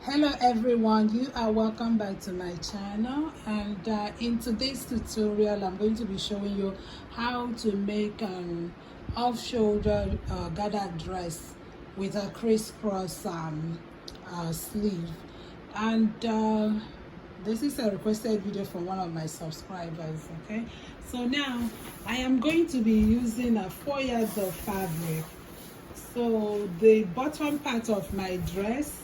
Hello everyone, you are welcome back to my channel, and in today's tutorial I'm going to be showing you how to make an off-shoulder gathered dress with a crisscross sleeve. And this is a requested video from one of my subscribers. Okay, so now I am going to be using 4 yards of fabric. So the bottom part of my dress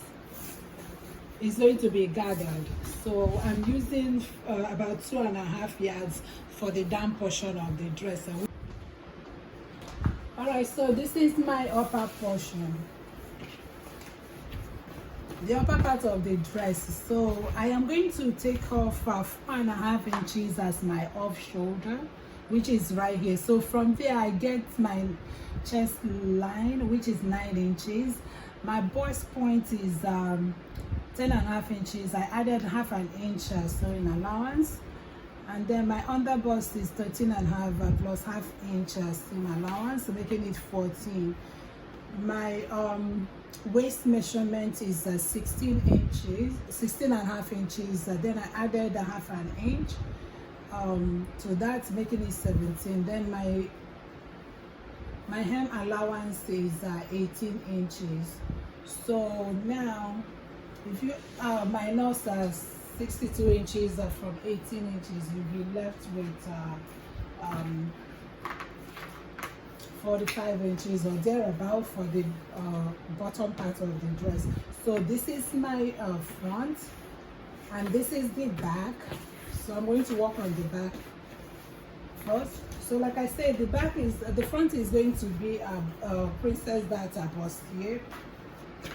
is going to be gathered, so I'm using about 2.5 yards for the down portion of the dress. All right, so this is my upper portion, the upper part of the dress. So I am going to take off 4.5 inches as my off shoulder, which is right here. So from there I get my chest line, which is 9 inches. My bust point is 10.5 inches. I added half an inch sewing allowance, and then my under bust is 13.5 plus half inch seam allowance, making it 14. My waist measurement is 16 inches, 16.5 inches. Then I added a half an inch to that, making it 17. Then my hem allowance is 18 inches. So now if you minus 62 inches from 18 inches, you'll be left with 45 inches or thereabout for the bottom part of the dress. So this is my front, and this is the back. So I'm going to work on the back first. So like I said, the front is going to be a princess data bust here.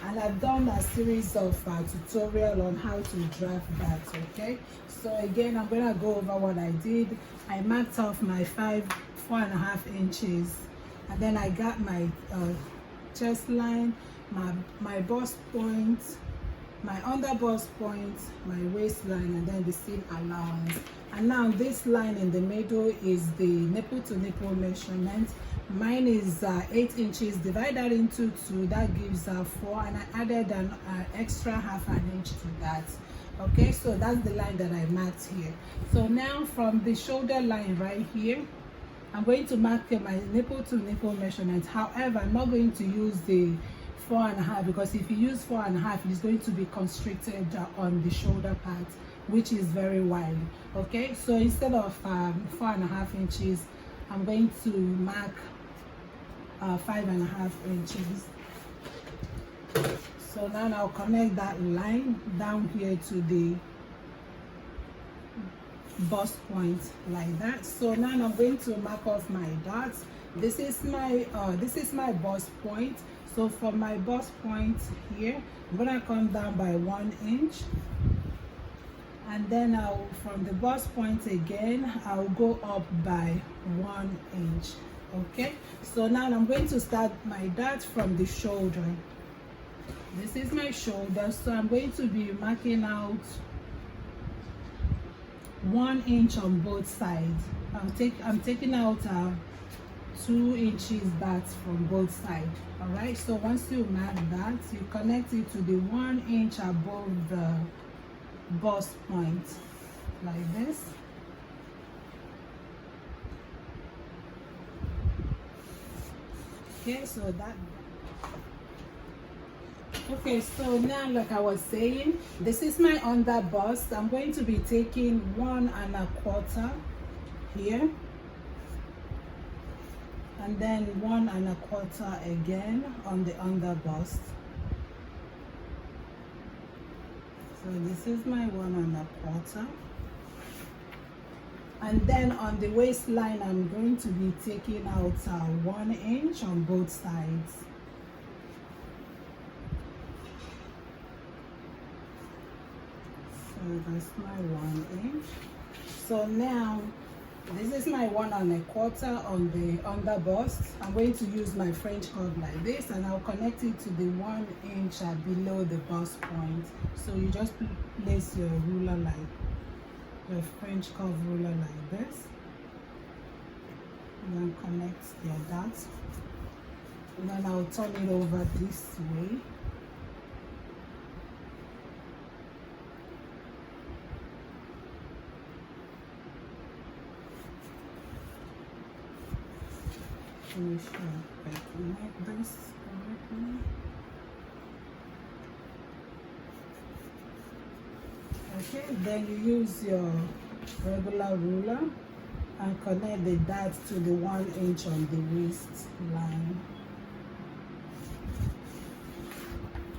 And I've done a series of tutorial on how to draft that. Okay, so again I'm gonna go over what I did. I marked off my 4.5 inches, and then I got my chest line, my bust point, my under bust point, my waistline, and then the seam allowance. And now this line in the middle is the nipple to nipple measurement. Mine is 8 inches. Divide that into 2, that gives 4, and I added an extra half an inch to that. Okay, so that's the line that I marked here. So now from the shoulder line right here, I'm going to mark my nipple to nipple measurement. However, I'm not going to use the 4.5, because if you use 4.5, it's going to be constricted on the shoulder part, which is very wide. Okay, so instead of 4.5 inches, I'm going to mark 5.5 inches. So now I'll connect that line down here to the bust point like that. So now I'm going to mark off my dots. This is my bust point. So for my bust point here, I'm gonna come down by 1 inch, and then from the bust point again, I'll go up by 1 inch. Okay, so now I'm going to start my dart from the shoulder. This is my shoulder, so I'm going to be marking out 1 inch on both sides. I'm taking out 2 inches back from both sides. All right, so once you mark that, you connect it to the 1 inch above the bust point like this. Okay, so that. Okay, so now like I was saying, this is my under bust. I'm going to be taking 1.25 here, and then 1.25 again on the under bust. So this is my 1.25. And then on the waistline, I'm going to be taking out 1 inch on both sides. So that's my 1 inch. So now this is my 1.25 on the under bust. I'm going to use my French curve like this, and I'll connect it to the 1 inch below the bust point. So you just place your ruler like your French curve ruler like this, and then connect your dots, and then I'll turn it over this way. make sure I connect this correctly. Okay, then you use your regular ruler and connect the dart to the 1 inch on the waist line.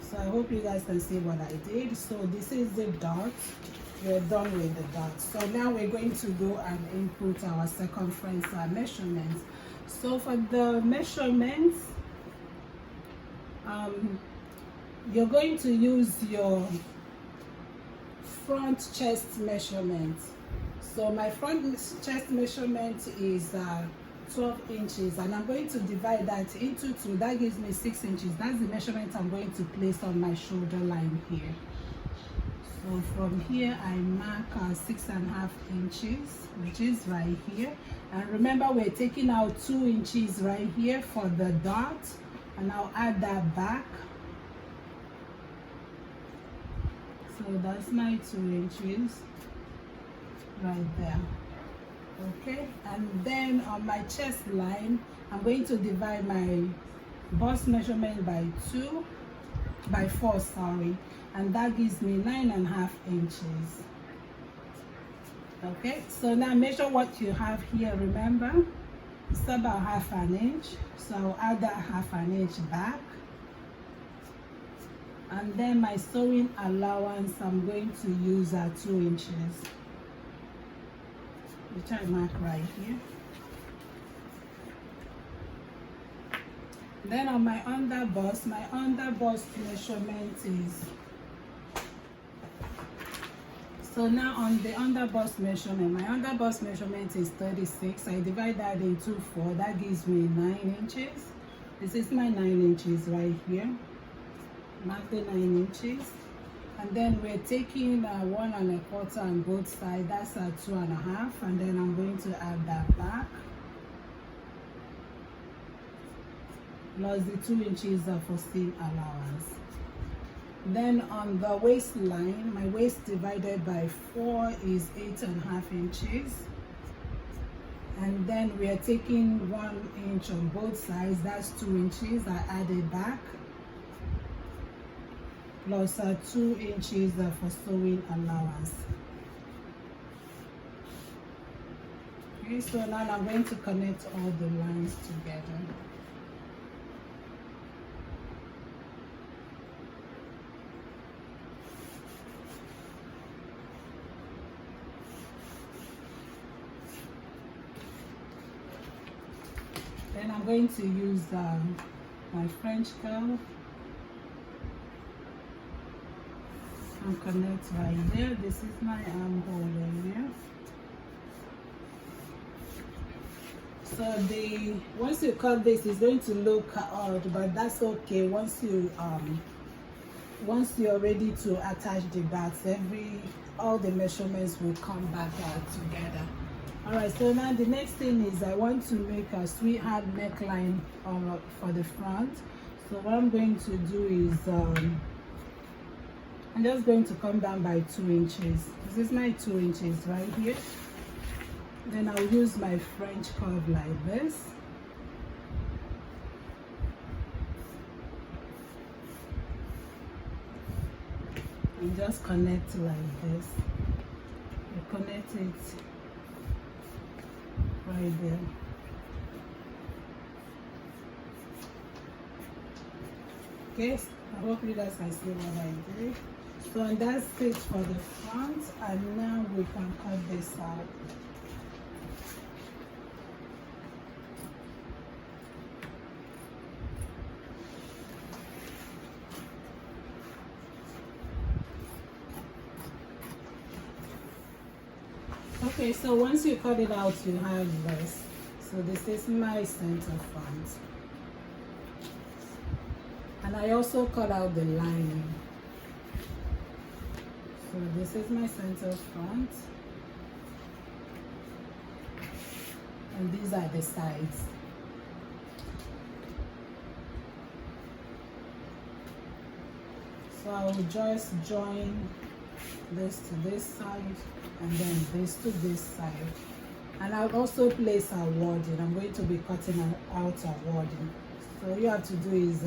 So I hope you guys can see what I did. So this is the dart. We're done with the dart. So now we're going to go and input our circumference measurements. So for the measurements, you're going to use your front chest measurement. So my front chest measurement is 12 inches, and I'm going to divide that into 2. That gives me 6 inches. That's the measurement I'm going to place on my shoulder line here. So from here I mark 6.5 inches, which is right here. And remember, we're taking out 2 inches right here for the dot, and I'll add that back. So that's my 2 inches right there. Okay, and then on my chest line, I'm going to divide my bust measurement by 4, sorry, and that gives me 9.5 inches. Okay, so now measure what you have here. Remember, it's about 1/2 inch, so I'll add that 1/2 inch back. And then my sewing allowance, I'm going to use 2 inches, which I mark right here. Then on my underbust measurement is, so now on the underbust measurement, my underbust measurement is 36. I divide that into 4, that gives me 9 inches. This is my 9 inches right here. Mark the 9 inches. And then we're taking 1 1/4 on both sides, that's 2.5, and then I'm going to add that back, plus the 2 inches for seam allowance. Then on the waistline, my waist divided by 4 is 8.5 inches. And then we are taking 1 inch on both sides, that's 2 inches. I add it back, plus 2 inches for sewing allowance. Okay, so now I'm going to connect all the lines together. Then I'm going to use my French curve and connect right there. This is my armhole area. So once you cut this, it's going to look odd, but that's okay. Once you're ready to attach the bags, all the measurements will come back together. All right, so now the next thing is I want to make a sweetheart neckline for the front. So what I'm going to do is I'm just going to come down by 2 inches. This is my 2 inches right here. Then I'll use my French curve like this. And just connect like this. You connect it right there. Okay, I hope you guys can see what I did. So and that's it for the front, and now we can cut this out. Okay, so once you cut it out, you have this. So this is my center front. And I also cut out the lining. So this is my center front. And these are the sides. So I will just join this to this side and then this to this side. And I'll also place a wording. I'm going to be cutting out a wording. So all you have to do is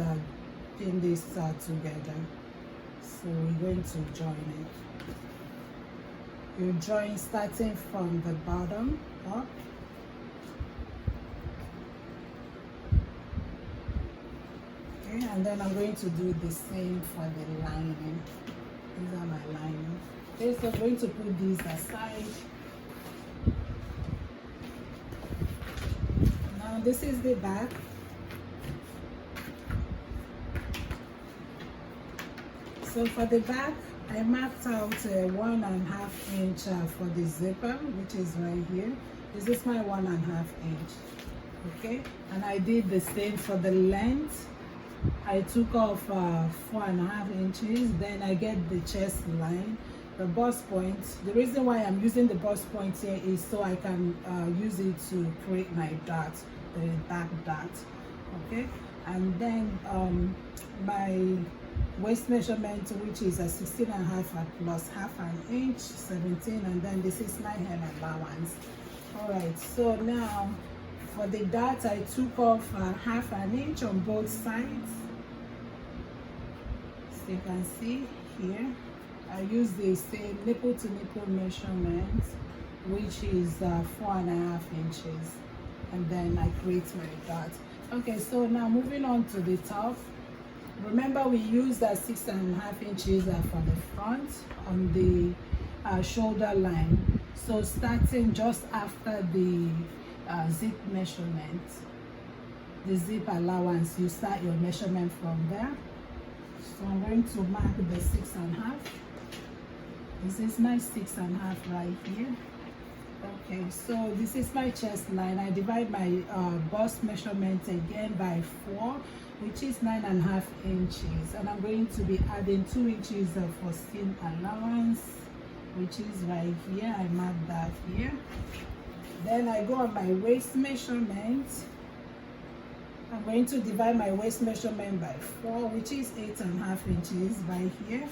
pin this together. So we're going to join it. You join starting from the bottom up. Okay, and then I'm going to do the same for the lining. These are my lining. Okay, so I'm going to put these aside. Now this is the back. So for the back, I marked out 1.5 inch for the zipper, which is right here. This is my 1.5 inch. Okay, and I did the same for the length. I took off 4.5 inches. Then I get the chest line, the bust point. The reason why I'm using the bust point here is so I can use it to create my dot, the back dot. Okay, and then my waist measurement, which is a 16.5 plus half an inch, 17, and then this is my hem allowance. All right, so now for the dot, I took off half an inch on both sides. So you can see here, I use the same nipple to nipple measurement, which is 4.5 inches, and then I create my dot. Okay, so now moving on to the top. Remember, we used 6.5 inches for the front on the shoulder line. So starting just after the zip measurement, the zip allowance, you start your measurement from there. So I'm going to mark the 6.5. This is my 6.5 right here. Okay, so this is my chest line. I divide my bust measurement again by 4, which is 9.5 inches, and I'm going to be adding 2 inches for seam allowance, which is right here. I mark that here. Then I go on my waist measurement. I'm going to divide my waist measurement by 4, which is 8.5 inches by here,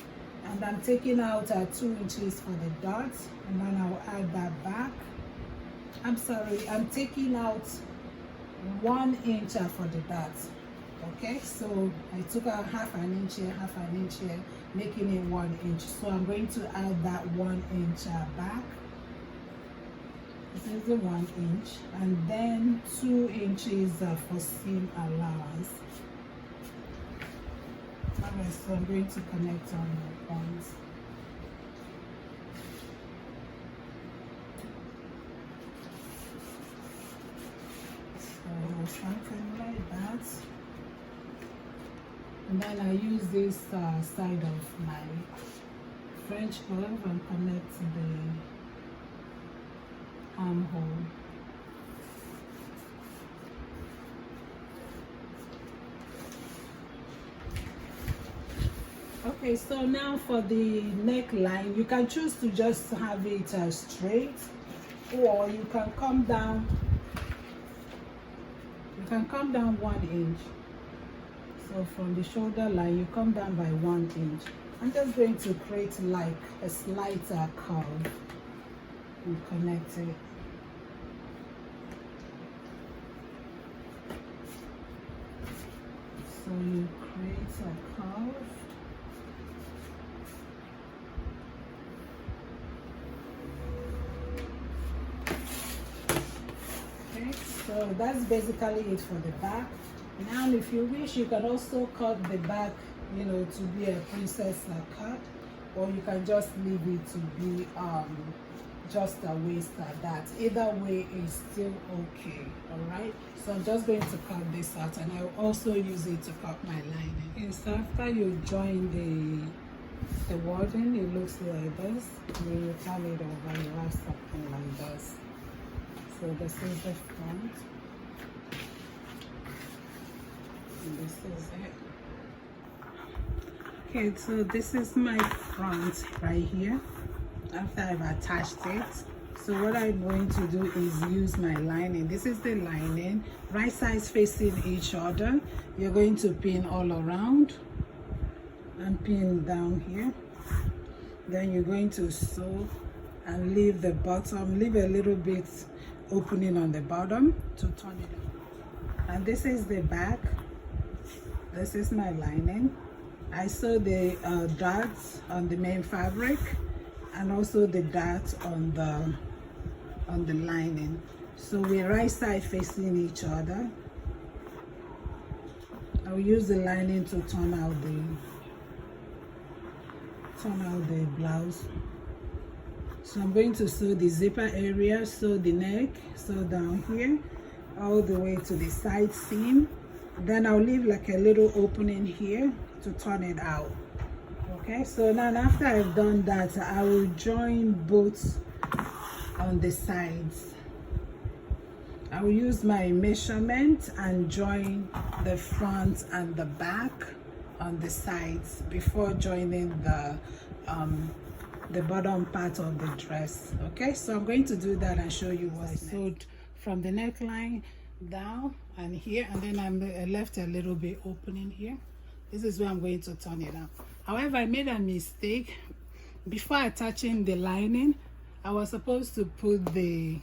and I'm taking out 2 inches for the dot, and then I'll add that back. I'm sorry, I'm taking out 1 inch for the dot. Okay, so I took out half an inch here, making it 1 inch. So I'm going to add that 1 inch back. This is the 1 inch, and then 2 inches for seam allowance. Alright, so I'm going to connect on the points. So something like that. And then I use this side of my French curve and connect the armhole. Okay, so now for the neckline, you can choose to just have it straight, or you can come down. You can come down 1 inch. So from the shoulder line, you come down by 1 inch. I'm just going to create like a slight curve and connect it. So you create a curve. Okay, so that's basically it for the back. Now, if you wish, you can also cut the back, you know, to be a princess cut, or you can just leave it to be just a waist like that. Either way is still okay. All right, so I'm just going to cut this out, and I'll also use it to cut my lining. Okay, so after you join the wording, it looks like this. When you turn it over, you have something like this. So this is the front. And this is it. Okay, so this is my front right here after I've attached it. So what I'm going to do is use my lining. This is the lining, right sides facing each other. You're going to pin all around and pin down here. Then you're going to sew and leave the bottom, leave a little bit opening on the bottom to turn it up. And this is the back. This is my lining. I sew the dots on the main fabric and also the dots on the lining. So we're right side facing each other. I'll use the lining to turn out the blouse. So I'm going to sew the zipper area, sew the neck, sew down here all the way to the side seam. Then I'll leave like a little opening here to turn it out. Okay, so now after I've done that, I will join both on the sides. I will use my measurement and join the front and the back on the sides before joining the bottom part of the dress. Okay, so I'm going to do that and show you what I sewed from the neckline down and here, and then I left a little bit opening here. This is where I'm going to turn it up. However, I made a mistake. Before attaching the lining, I was supposed to put this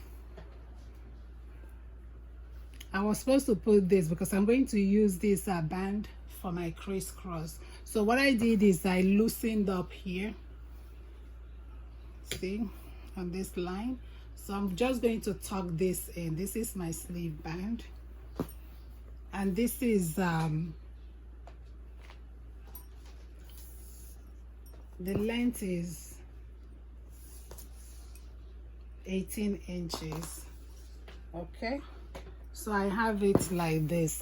because I'm going to use this band for my crisscross. So what I did is I loosened up here, see, on this line. So I'm just going to tuck this in. This is my sleeve band, and this is the length is 18 inches. Okay, so I have it like this.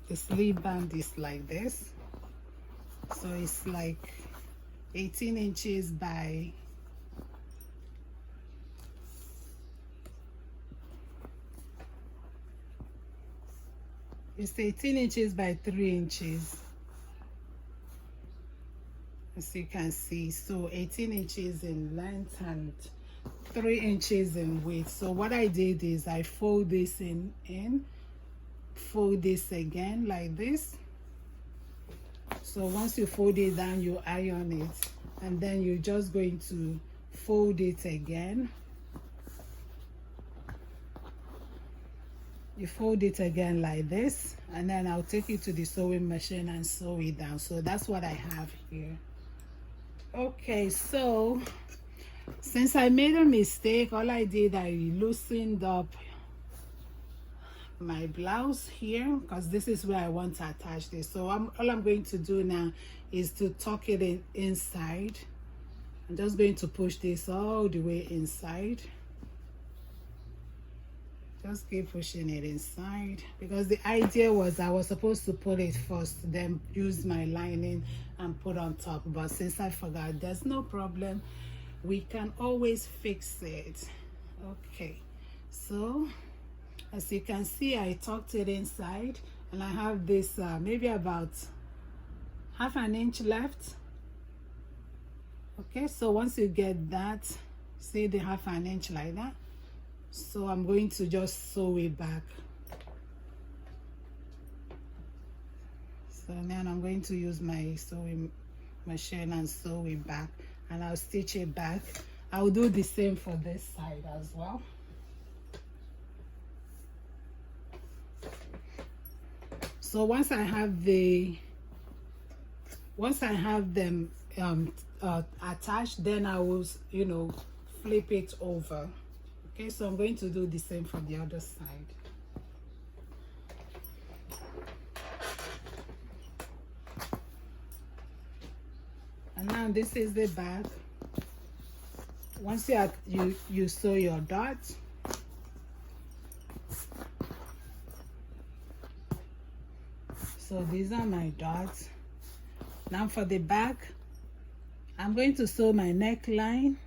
The sleeve band is like this, so it's like 18 inches by it's 18 inches by 3 inches, as you can see. So 18 inches in length and 3 inches in width. So what I did is I fold this in, fold this again like this. So once you fold it down, you iron it, and then you're just going to fold it again. You fold it again like this, and then I'll take it to the sewing machine and sew it down. So that's what I have here. Okay, so since I made a mistake, all I did, I loosened up my blouse here because this is where I want to attach this. So all I'm going to do now is to tuck it inside. I'm just going to push this all the way inside. Just keep pushing it inside, because the idea was I was supposed to put it first, then use my lining and put on top. But since I forgot, there's no problem. We can always fix it. Okay, so as you can see, I tucked it inside, and I have this maybe about half an inch left. Okay, so once you get that, say the half an inch like that, so I'm going to just sew it back. So then I'm going to use my sewing machine and sew it back, and I'll stitch it back. I'll do the same for this side as well. So once I have them attached, then I will, flip it over. Okay, so I'm going to do the same for the other side. And now this is the back. Once you sew your dots, so these are my dots. Now for the back, I'm going to sew my neckline.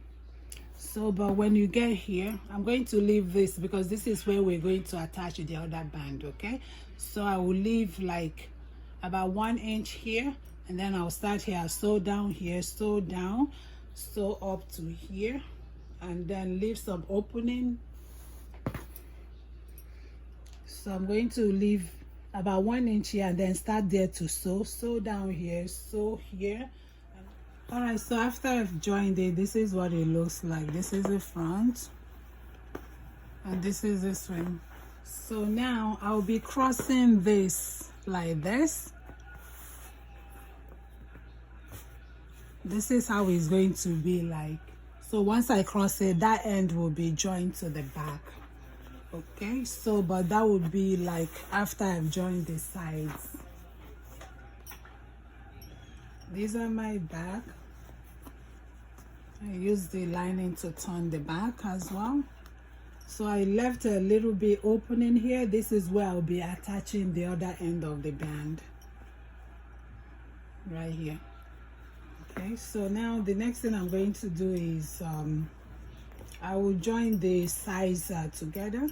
So, but when you get here, I'm going to leave this because this is where we're going to attach the other band. Okay, so I will leave like about 1 inch here, and then I'll start here. I'll sew down here, sew down, sew up to here, and then leave some opening. So I'm going to leave about 1 inch here, and then start there to sew down here, sew here. All right, so after I've joined it, this is what it looks like. This is the front, and this is the swing. So now I'll be crossing this like this. This is how it's going to be like. So once I cross it, that end will be joined to the back. Okay, so but that would be like after I've joined the sides. These are my back. I use the lining to turn the back as well. So I left a little bit opening here. This is where I'll be attaching the other end of the band. Right here. Okay, so now the next thing I'm going to do is I will join the sides together.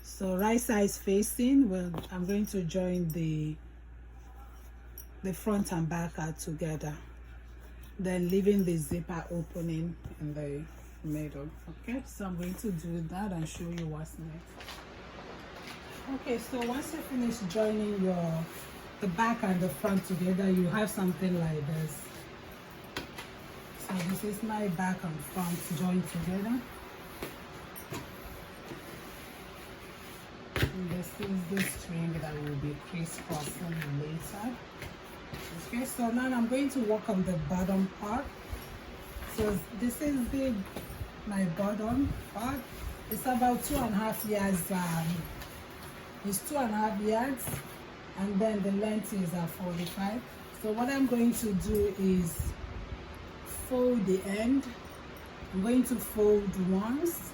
So right sides facing, well, I'm going to join the front and back together, then leaving the zipper opening in the middle. Okay, so I'm going to do that and show you what's next. Okay, so once you finish joining the back and the front together, you have something like this. So this is my back and front joined together. And this is the string that will be crisscrossing later. Okay, so now I'm going to work on the bottom part. So this is my bottom part. It's about 2.5 yards. It's 2.5 yards, and then the length is 45. So what I'm going to do is fold the end. I'm going to fold once,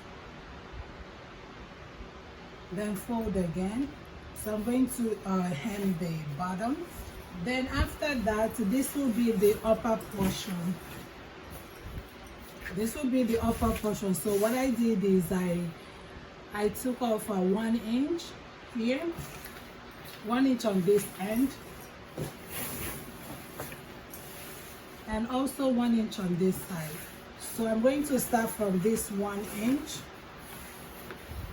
then fold again. So I'm going to hem the bottom. Then after that, this will be the upper portion. This will be the upper portion. So what I did is I took off 1 inch here, 1 inch on this end, and also 1 inch on this side. So I'm going to start from this 1 inch.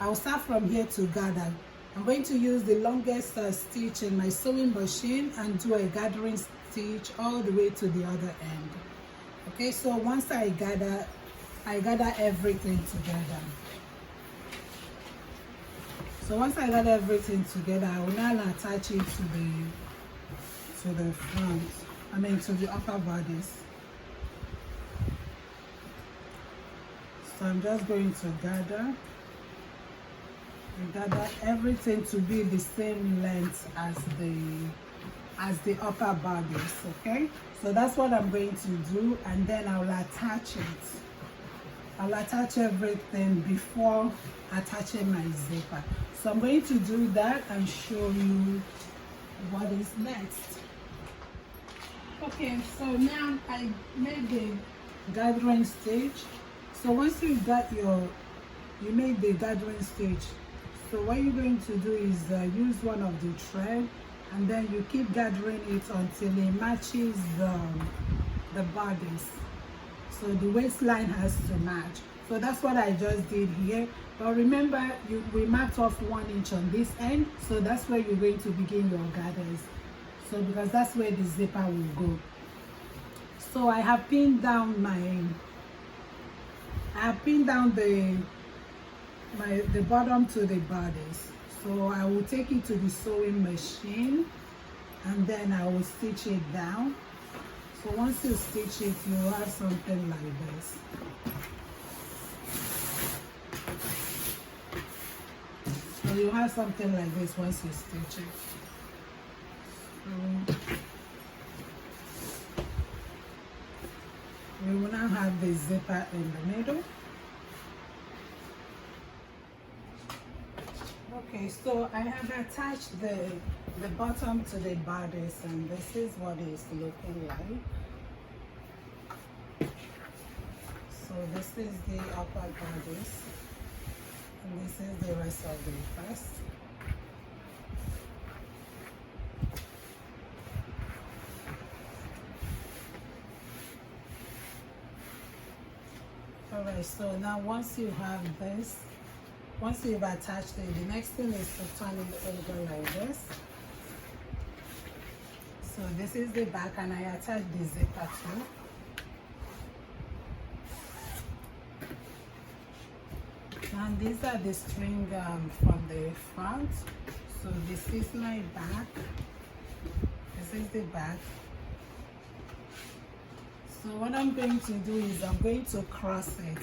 I'll start from here to gather. I'm going to use the longest stitch in my sewing machine and do a gathering stitch all the way to the other end. Okay, so once I gather everything together. So once I gather everything together, I will now attach it to the front. I mean to the upper bodice. So I'm just going to gather everything to be the same length as the upper bodice. Okay, so that's what I'm going to do, and then I'll attach it. I'll attach everything before attaching my zipper. So I'm going to do that and show you what is next. Okay, so now I made the gathering stitch. So once you made the gathering stitch, so what you're going to do is use one of the thread, and then you keep gathering it until it matches the bodice. So the waistline has to match. So that's what I just did here. But remember, we marked off 1 inch on this end, so that's where you're going to begin your gathers. So because that's where the zipper will go. So I have pinned down the bottom to the bodice. So I will take it to the sewing machine, and then I will stitch it down. So once you stitch it, you will have something like this. So you have something like this once you stitch it. So we will now have the zipper in the middle. Okay, so I have attached the bottom to the bodice, and this is what it's looking like. So this is the upper bodice, and this is the rest of the dress. Alright, so now once you have this, once you've attached it, the next thing is to turn it over like this. So this is the back, and I attach the zipper too. And these are the string from the front. So this is my back. This is the back. So what I'm going to do is I'm going to cross it.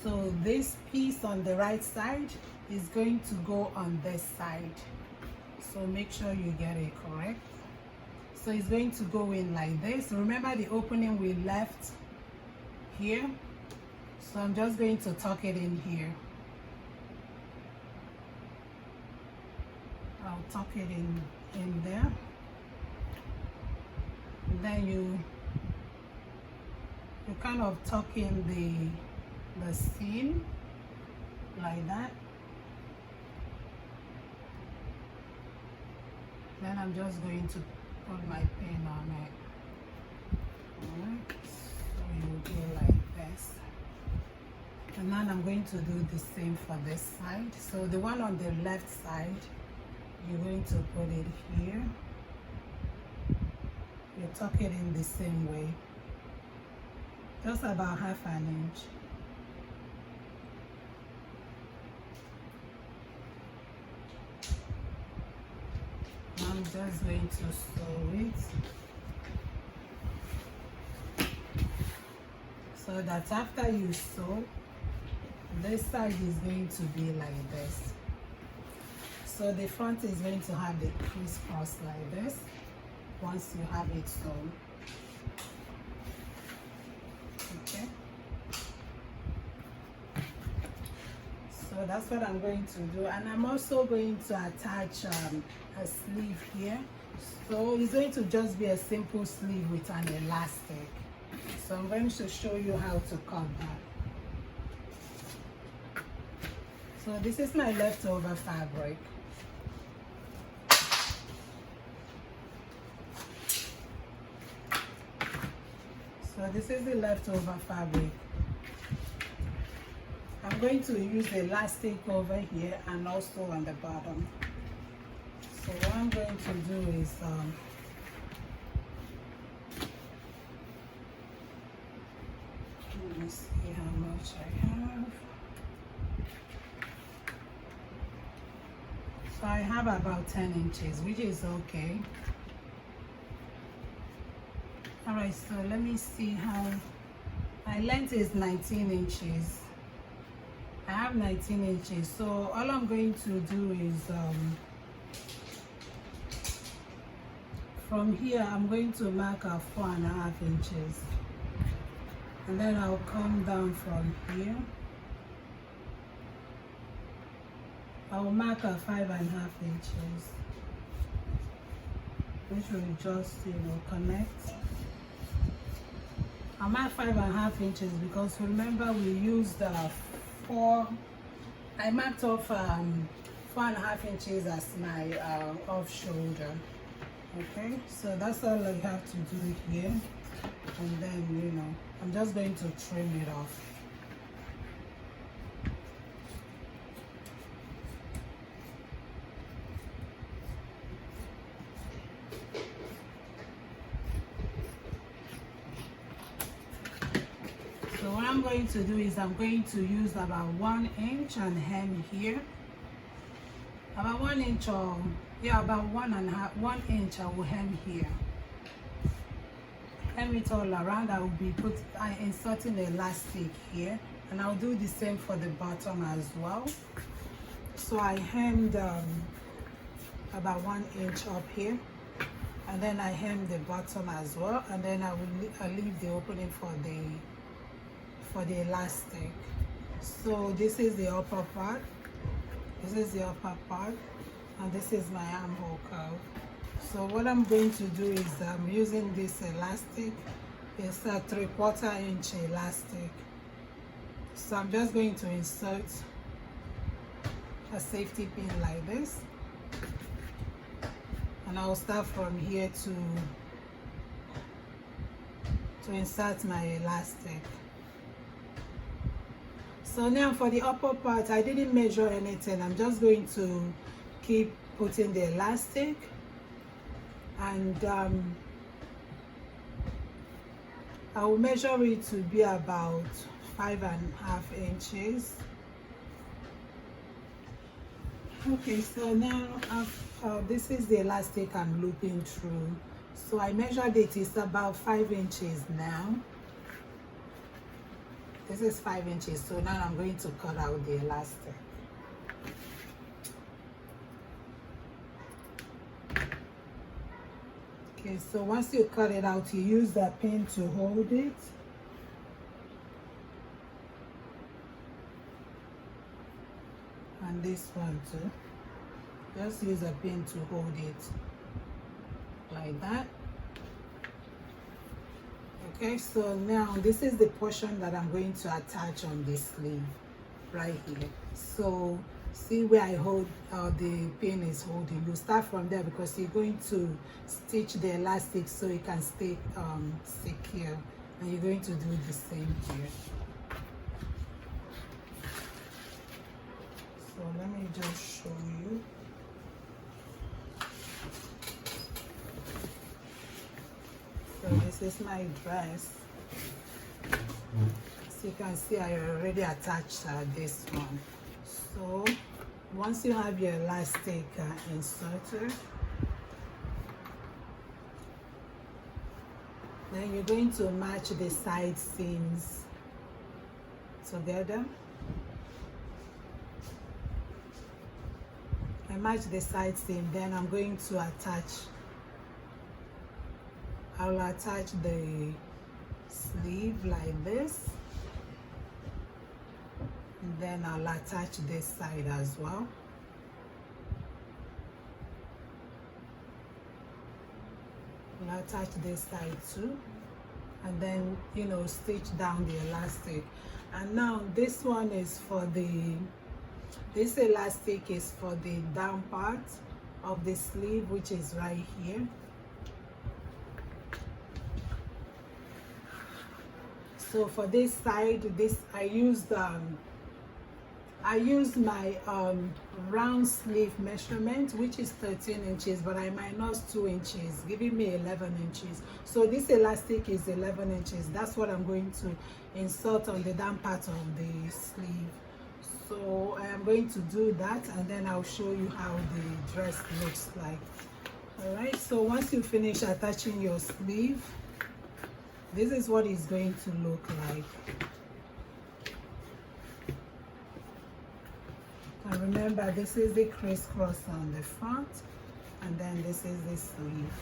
So this piece on the right side is going to go on this side. So make sure you get it correct. So it's going to go in like this. Remember the opening we left here? So I'm just going to tuck it in here. I'll tuck it in there. And then you kind of tuck in the seam like that. Then I'm just going to put my pin on it. Alright, so you do like this. And then I'm going to do the same for this side. So the one on the left side, you're going to put it here. You tuck it in the same way, just about ½ inch. I'm just going to sew it so that after you sew, this side is going to be like this. So the front is going to have the crisscross like this once you have it sewn. Okay. So that's what I'm going to do, and I'm also going to attach a sleeve here. So it's going to just be a simple sleeve with an elastic. So I'm going to show you how to cut that. So this is my leftover fabric. So this is the leftover fabric. I'm going to use the elastic over here and also on the bottom. So what I'm going to do is let me see how much I have. So I have about 10 inches, which is okay. All right, so let me see how my length is 19 inches. I have 19 inches, so all I'm going to do is from here I'm going to mark out 4.5 inches, and then I'll come down from here. I'll mark out 5.5 inches, which will just, you know, connect. I'm at 5.5 inches because remember we used I marked off 4.5 inches as my off shoulder. Okay, so that's all I have to do here, and then, you know, I'm just going to trim it off. So what I'm going to do is I'm going to use about 1 inch and hem here. About 1 inch, or yeah, about 1 inch I will hem here. Hem it all around. I will be inserting the elastic here, and I'll do the same for the bottom as well. So I hemmed about 1 inch up here, and then I hem the bottom as well, and then I leave the opening for the elastic. So this is the upper part, this is the upper part, and this is my armhole curve. So what I'm going to do is I'm using this elastic. It's a 3/4 inch elastic. So I'm just going to insert a safety pin like this, and I'll start from here to insert my elastic. So now for the upper part, I didn't measure anything. I'm just going to keep putting the elastic, and I will measure it to be about 5.5 inches. Okay, so now this is the elastic I'm looping through. So I measured it, it's about 5 inches now. This is 5 inches, so now I'm going to cut out the elastic. Okay, so once you cut it out, you use the pin to hold it. And this one too. Just use a pin to hold it like that. Okay, so now this is the portion that I'm going to attach on the sleeve right here. So see where I hold the pin is holding. You start from there because you're going to stitch the elastic so it can stay secure, and you're going to do the same here. So let me just show you. So this is my dress. So you can see I already attached this one. So once you have your elastic inserted, then you're going to match the side seams together. I match the side seam, then I'm going to attach. I'll attach the sleeve like this, and then I'll attach this side as well. I'll attach this side too, and then, you know, stitch down the elastic. And now this one is for this elastic is for the down part of the sleeve, which is right here. So for this side, I used my round sleeve measurement, which is 13 inches, but I minus 2 inches, giving me 11 inches. So this elastic is 11 inches. That's what I'm going to insert on the down part of the sleeve. So I am going to do that, and then I'll show you how the dress looks like. All right, so once you finish attaching your sleeve, this is what it's going to look like. And remember, this is the crisscross on the front, and then this is the sleeve.